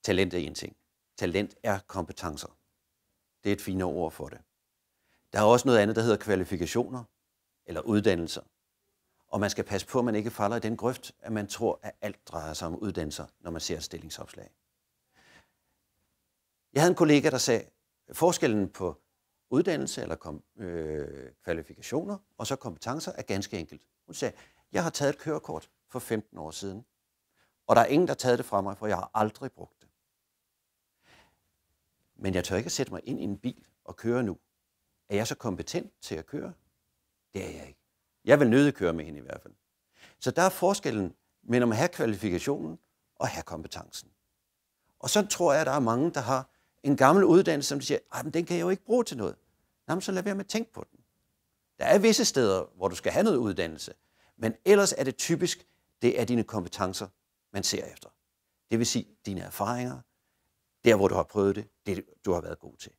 Talent er en ting. Talent er kompetencer. Det er et finere ord for det. Der er også noget andet, der hedder kvalifikationer eller uddannelser. Og man skal passe på, at man ikke falder i den grøft, at man tror, at alt drejer sig om uddannelser, når man ser et stillingsopslag. Jeg havde en kollega, der sagde, at forskellen på uddannelse eller kvalifikationer og så kompetencer er ganske enkelt. Hun sagde, jeg har taget et kørekort for 15 år siden, og der er ingen, der har taget det fra mig, for jeg har aldrig brugt det. Men jeg tør ikke at sætte mig ind i en bil og køre nu. Er jeg så kompetent til at køre? Det er jeg ikke. Jeg vil nødig køre med hende i hvert fald. Så der er forskellen mellem at have kvalifikationen og have kompetencen. Og så tror jeg, at der er mange, der har en gammel uddannelse, som de siger, men den kan jeg jo ikke bruge til noget. Jamen, så lad være med at tænke på den. Der er visse steder, hvor du skal have noget uddannelse, men ellers er det typisk, det er dine kompetencer, man ser efter. Det vil sige dine erfaringer, der hvor du har prøvet det, det du har været god til.